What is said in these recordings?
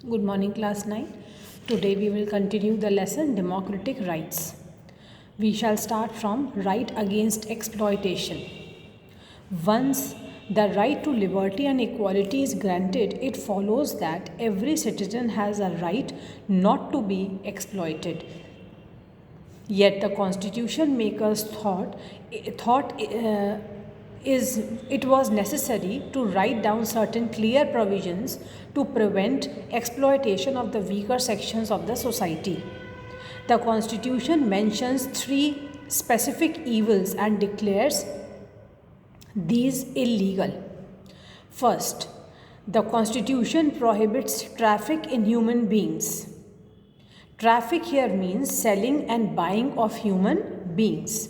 Good morning, class 9. Today we will continue the lesson Democratic Rights. We shall start from right against exploitation. Once the right to liberty and equality is granted, it follows that every citizen has a right not to be exploited. Yet the constitution makers thought it was necessary to write down certain clear provisions to prevent exploitation of the weaker sections of the society. The constitution mentions three specific evils and declares these illegal. First, the constitution prohibits traffic in human beings. Traffic here means selling and buying of human beings,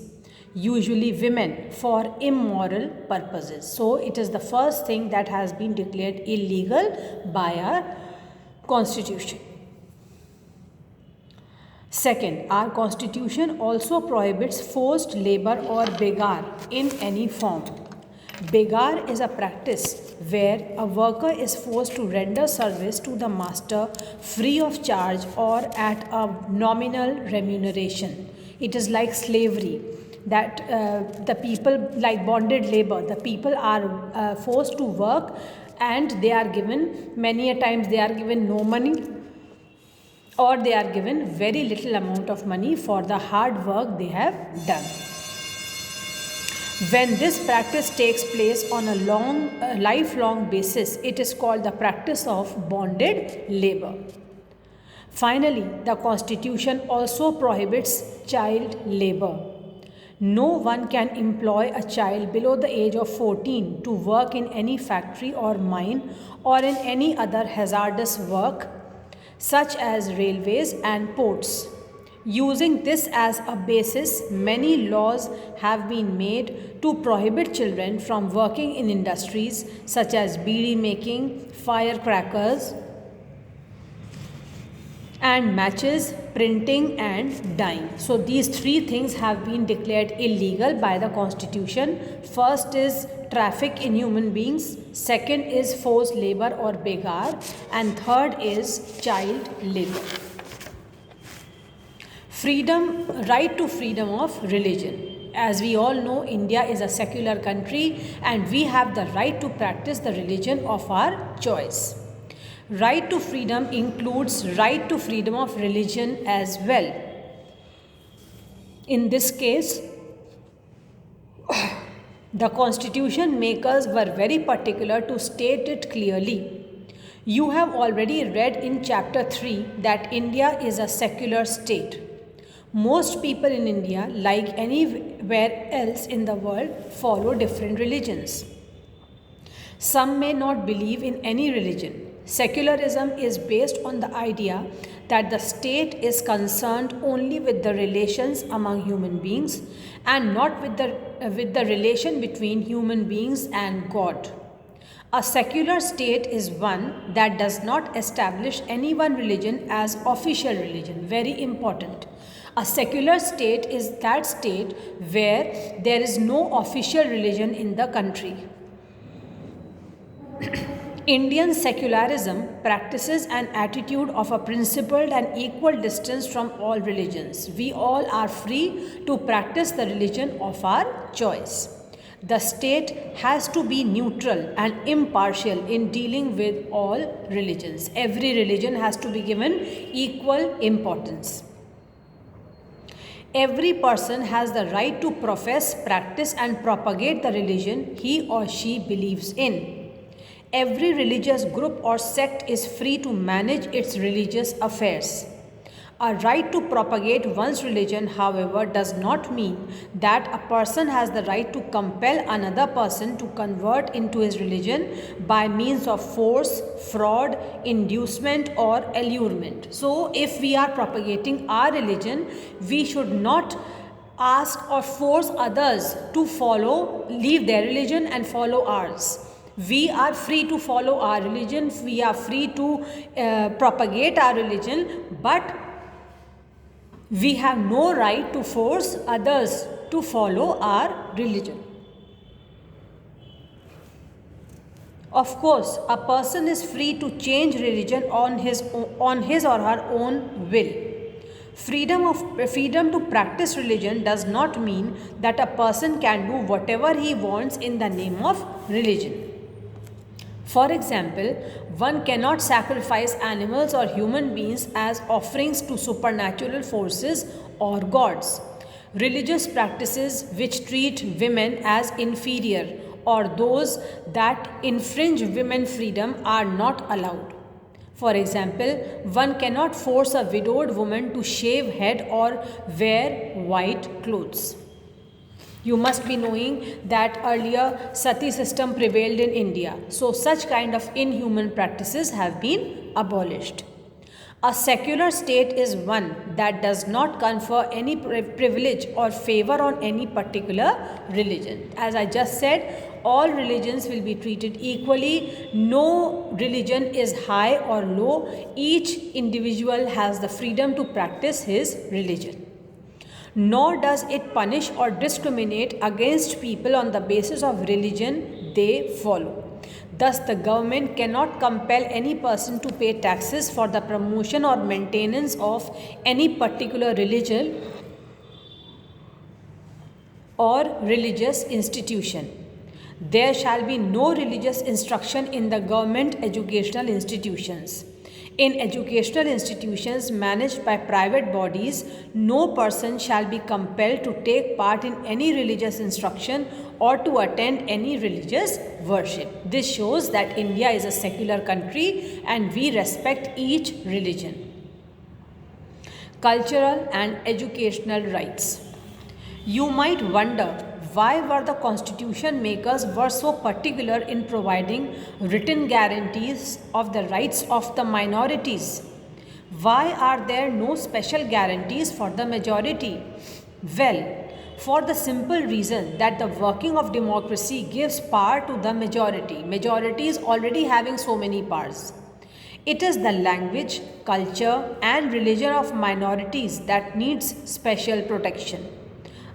usually women, for immoral purposes. So it is the first thing that has been declared illegal by our constitution. Second, our constitution also prohibits forced labor or begar in any form. Begar is a practice where a worker is forced to render service to the master free of charge or at a nominal remuneration. It is like slavery, that the people, like bonded labor, the people are forced to work and they are given, many a times they are given no money, or they are given very little amount of money for the hard work they have done. When this practice takes place on a lifelong basis, it is called the practice of bonded labor. Finally, the Constitution also prohibits child labor. No one can employ a child below the age of 14 to work in any factory or mine or in any other hazardous work, such as railways and ports. Using this as a basis, many laws have been made to prohibit children from working in industries such as beedi making, firecrackers, and matches, printing, and dyeing. So these three things have been declared illegal by the Constitution. First is traffic in human beings, second is forced labor or begar, and third is child labor. Right to freedom of religion. As we all know, India is a secular country and we have the right to practice the religion of our choice. Right to freedom includes right to freedom of religion as well. In this case, the constitution makers were very particular to state it clearly. You have already read in chapter 3 that India is a secular state. Most people in India, like anywhere else in the world, follow different religions. Some may not believe in any religion. Secularism is based on the idea that the state is concerned only with the relations among human beings and not with the relation between human beings and God. A secular state is one that does not establish any one religion as official religion. Very important. A secular state is that state where there is no official religion in the country. Indian secularism practices an attitude of a principled and equal distance from all religions. We all are free to practice the religion of our choice. The state has to be neutral and impartial in dealing with all religions. Every religion has to be given equal importance. Every person has the right to profess, practice, and propagate the religion he or she believes in. Every religious group or sect is free to manage its religious affairs. A right to propagate one's religion, however, does not mean that a person has the right to compel another person to convert into his religion by means of force, fraud, inducement, or allurement. So, if we are propagating our religion, we should not ask or force others to leave their religion and follow ours. We are free to follow our religion, we are free to propagate our religion, but we have no right to force others to follow our religion. Of course, a person is free to change religion on his or her own will. Freedom to practice religion does not mean that a person can do whatever he wants in the name of religion. For example, one cannot sacrifice animals or human beings as offerings to supernatural forces or gods. Religious practices which treat women as inferior or those that infringe women's freedom are not allowed. For example, one cannot force a widowed woman to shave head or wear white clothes. You must be knowing that earlier sati system prevailed in India. So such kind of inhuman practices have been abolished. A secular state is one that does not confer any privilege or favor on any particular religion. As I just said, all religions will be treated equally. No religion is high or low. Each individual has the freedom to practice his religion. Nor does it punish or discriminate against people on the basis of religion they follow. Thus, the government cannot compel any person to pay taxes for the promotion or maintenance of any particular religion or religious institution. There shall be no religious instruction in the government educational institutions. In educational institutions managed by private bodies, no person shall be compelled to take part in any religious instruction or to attend any religious worship. This shows that India is a secular country and we respect each religion. Cultural and educational rights. You might wonder, why were the constitution makers were so particular in providing written guarantees of the rights of the minorities? Why are there no special guarantees for the majority? Well, for the simple reason that the working of democracy gives power to the majority. Majority is already having so many powers. It is the language, culture and religion of minorities that needs special protection.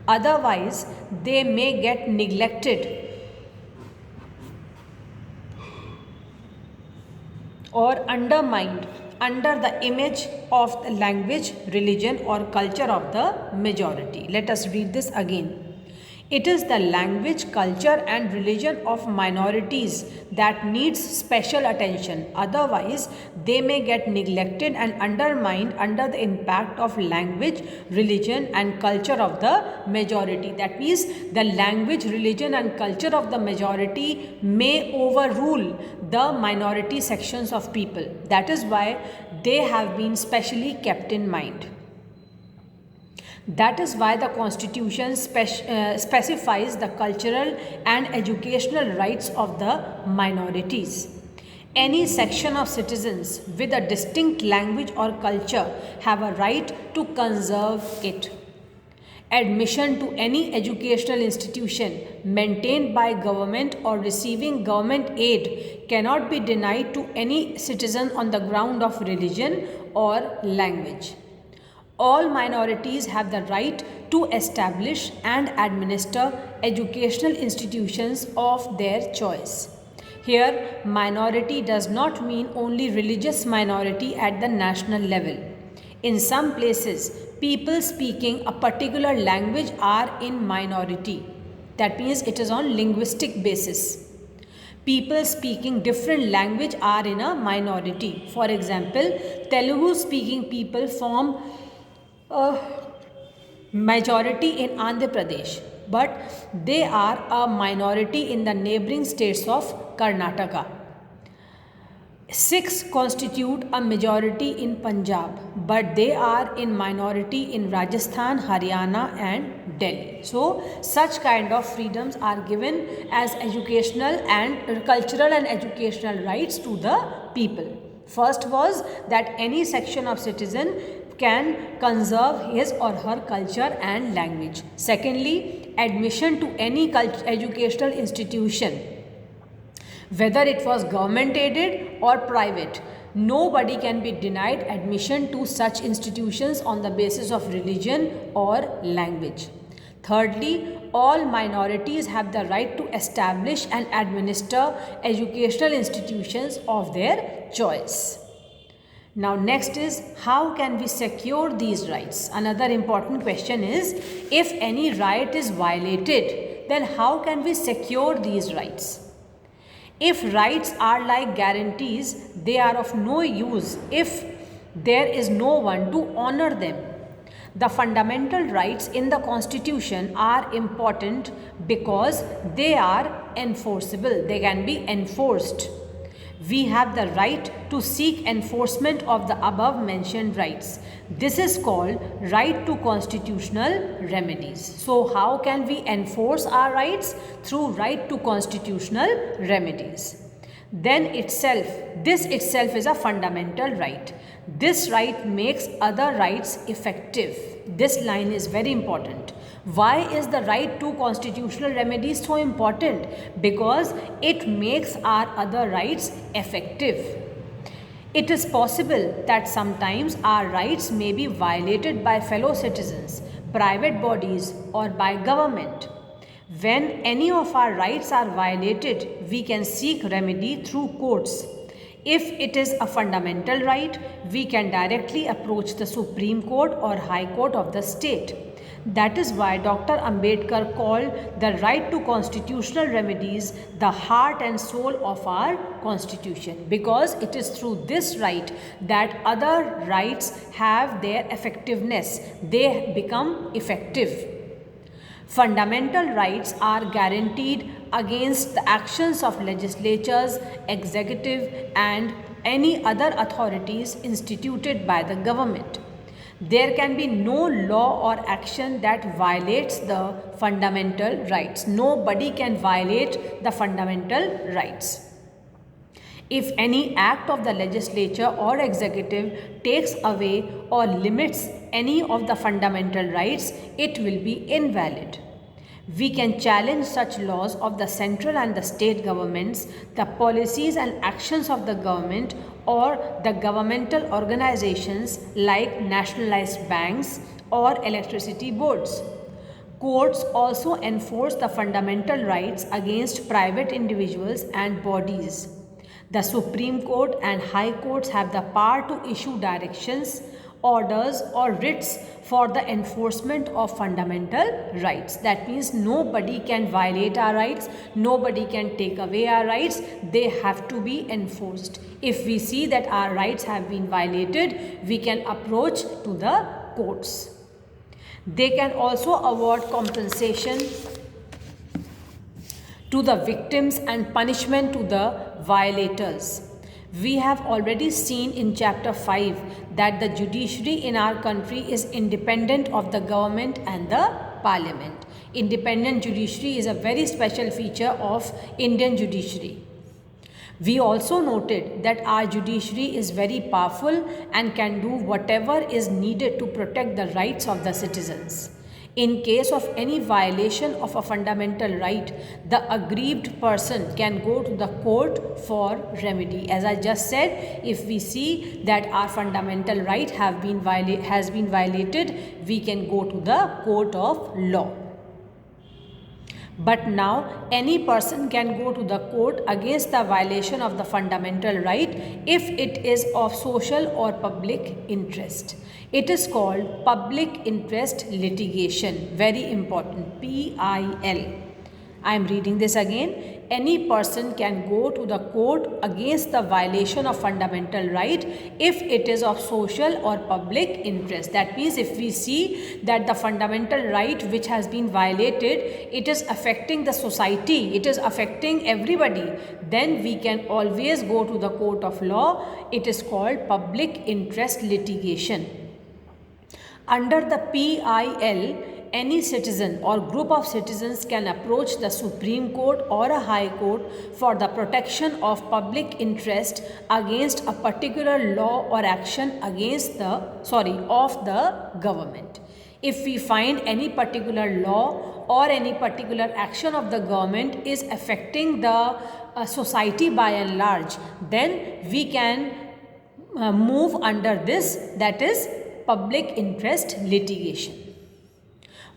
Otherwise, they may get neglected or undermined under the image of the language, religion or culture of the majority. Let us read this again. It is the language, culture and religion of minorities that needs special attention. Otherwise, they may get neglected and undermined under the impact of language, religion and culture of the majority. That means the language, religion and culture of the majority may overrule the minority sections of people. That is why they have been specially kept in mind. That is why the Constitution specifies the cultural and educational rights of the minorities. Any section of citizens with a distinct language or culture have a right to conserve it. Admission to any educational institution maintained by government or receiving government aid cannot be denied to any citizen on the ground of religion or language. All minorities have the right to establish and administer educational institutions of their choice. Here, minority does not mean only religious minority at the national level. In some places, people speaking a particular language are in minority. That means it is on linguistic basis. People speaking different language are in a minority. For example, Telugu speaking people form a majority in Andhra Pradesh, but they are a minority in the neighboring states of Karnataka. Sikhs constitute a majority in Punjab, but they are in minority in Rajasthan, Haryana and Delhi. So, such kind of freedoms are given as educational and cultural and educational rights to the people. First was that any section of citizen can conserve his or her culture and language. Secondly, admission to any educational institution, whether it was government aided or private, nobody can be denied admission to such institutions on the basis of religion or language. Thirdly, all minorities have the right to establish and administer educational institutions of their choice. Now next is, how can we secure these rights? Another important question is, if any right is violated, then how can we secure these rights? If rights are like guarantees, they are of no use if there is no one to honor them. The fundamental rights in the Constitution are important because they are enforceable, they can be enforced. We have the right to seek enforcement of the above mentioned rights. This is called right to constitutional remedies. So how can we enforce our rights? Through right to constitutional remedies. This itself is a fundamental right. This right makes other rights effective. This line is very important. Why is the right to constitutional remedies so important? Because it makes our other rights effective. It is possible that sometimes our rights may be violated by fellow citizens, private bodies, or by government. When any of our rights are violated, we can seek remedy through courts. If it is a fundamental right, we can directly approach the Supreme Court or High Court of the state. That is why Dr. Ambedkar called the right to constitutional remedies the heart and soul of our constitution, because it is through this right that other rights have their effectiveness. They become effective. Fundamental rights are guaranteed against the actions of legislatures, executive, and any other authorities instituted by the government. There can be no law or action that violates the fundamental rights. Nobody can violate the fundamental rights. If any act of the legislature or executive takes away or limits any of the fundamental rights, it will be invalid. We can challenge such laws of the central and the state governments, the policies and actions of the government, or the governmental organizations like nationalized banks or electricity boards. Courts also enforce the fundamental rights against private individuals and bodies. The Supreme Court and High Courts have the power to issue directions, orders, or writs for the enforcement of fundamental rights. That means nobody can violate our rights, nobody can take away our rights, they have to be enforced. If we see that our rights have been violated, we can approach to the courts. They can also award compensation to the victims and punishment to the violators. We have already seen in chapter 5 that the judiciary in our country is independent of the government and the parliament. Independent judiciary is a very special feature of Indian judiciary. We also noted that our judiciary is very powerful and can do whatever is needed to protect the rights of the citizens. In case of any violation of a fundamental right, the aggrieved person can go to the court for remedy. As I just said, if we see that our fundamental right has been violated, we can go to the court of law. But now any person can go to the court against the violation of the fundamental right if it is of social or public interest. It is called public interest litigation. Very important. PIL. I am reading this again. Any person can go to the court against the violation of fundamental right if it is of social or public interest. That means if we see that the fundamental right which has been violated, it is affecting the society, it is affecting everybody, then we can always go to the court of law. It is called public interest litigation. Under the PIL, any citizen or group of citizens can approach the Supreme Court or a High Court for the protection of public interest against a particular law or action of the government. If we find any particular law or any particular action of the government is affecting the society by and large, then we can move under this, that is public interest litigation.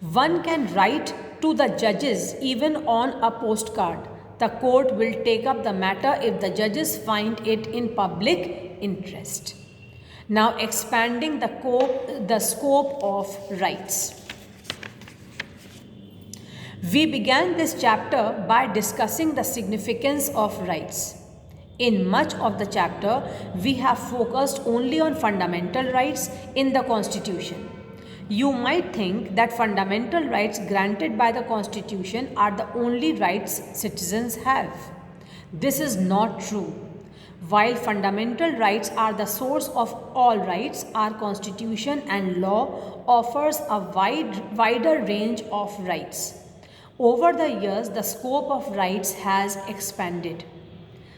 One can write to the judges even on a postcard. The court will take up the matter if the judges find it in public interest. Now, expanding the scope of rights. We began this chapter by discussing the significance of rights. In much of the chapter, we have focused only on fundamental rights in the Constitution. You might think that fundamental rights granted by the Constitution are the only rights citizens have. This is not true. While fundamental rights are the source of all rights, our Constitution and law offers a wider range of rights. Over the years, the scope of rights has expanded.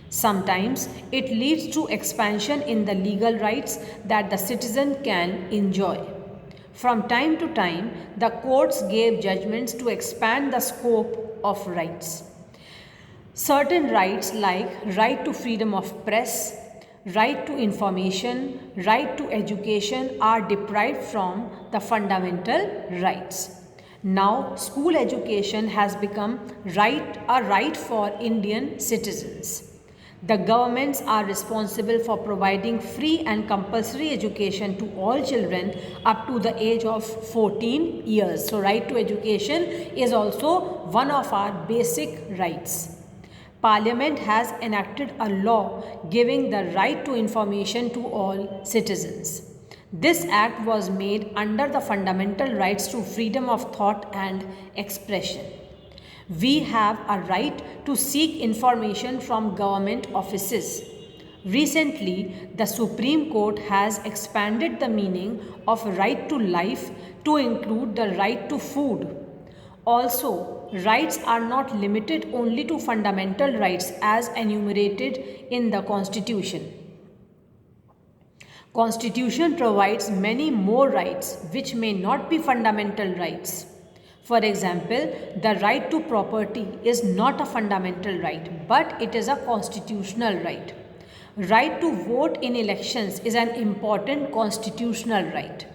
Sometimes it leads to expansion in the legal rights that the citizen can enjoy. From time to time, the courts gave judgments to expand the scope of rights. Certain rights like right to freedom of press, right to information, right to education are deprived from the fundamental rights. Now, school education has become a right for Indian citizens. The governments are responsible for providing free and compulsory education to all children up to the age of 14 years. So, right to education is also one of our basic rights. Parliament has enacted a law giving the right to information to all citizens. This act was made under the fundamental rights to freedom of thought and expression. We have a right to seek information from government offices. Recently, the Supreme Court has expanded the meaning of right to life to include the right to food. Also, rights are not limited only to fundamental rights as enumerated in the Constitution. Constitution provides many more rights which may not be fundamental rights. For example, the right to property is not a fundamental right, but it is a constitutional right. Right to vote in elections is an important constitutional right.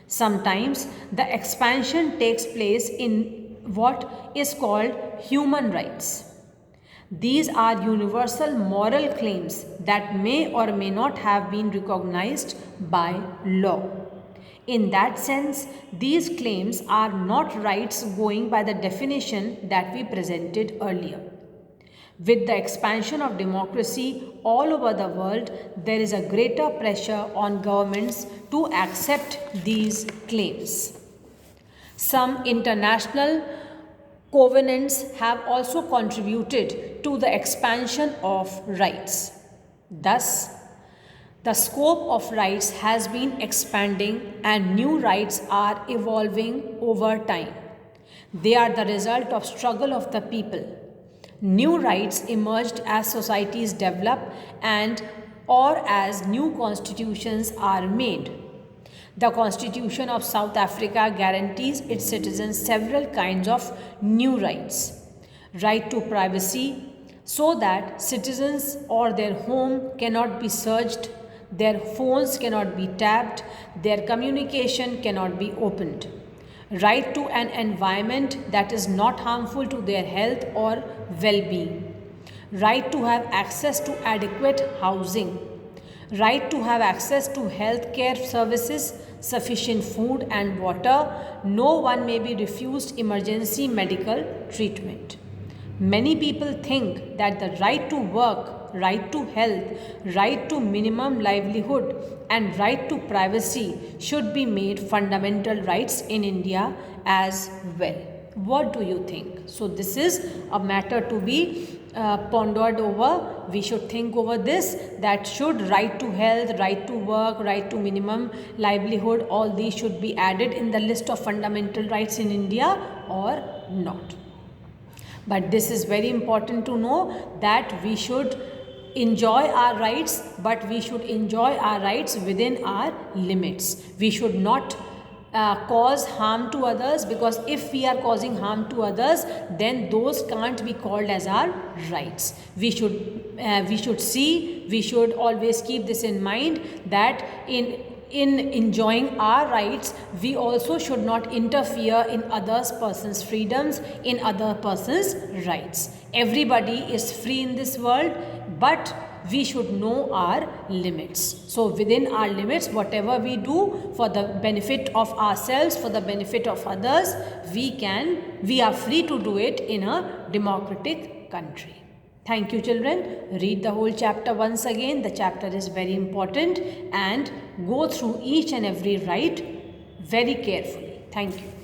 Sometimes the expansion takes place in what is called human rights. These are universal moral claims that may or may not have been recognized by law. In that sense, these claims are not rights going by the definition that we presented earlier. With the expansion of democracy all over the world, there is a greater pressure on governments to accept these claims. Some international covenants have also contributed to the expansion of rights. Thus, the scope of rights has been expanding and new rights are evolving over time. They are the result of struggle of the people. New rights emerged as societies develop and or as new constitutions are made. The Constitution of South Africa guarantees its citizens several kinds of new rights. Right to privacy, so that citizens or their home cannot be searched, their phones cannot be tapped, their communication cannot be opened. Right to an environment that is not harmful to their health or well-being. Right to have access to adequate housing. Right to have access to health care services, sufficient food and water. No one may be refused emergency medical treatment. Many people think that the right to work, right to health, right to minimum livelihood and right to privacy should be made fundamental rights in India as well. What do you think? So this is a matter to be pondered over. We should think over this, that should right to health, right to work, right to minimum livelihood, all these should be added in the list of fundamental rights in India or not. But this is very important to know that we should enjoy our rights, but we should enjoy our rights within our limits. We should not cause harm to others, because if we are causing harm to others, then those can't be called as our rights. We should always keep this in mind, that in in enjoying our rights, we also should not interfere in other person's freedoms, in other person's rights. Everybody is free in this world, but we should know our limits. So within our limits, whatever we do for the benefit of ourselves, for the benefit of others, we are free to do it in a democratic country. Thank you, children. Read the whole chapter once again. The chapter is very important, and go through each and every right very carefully. Thank you.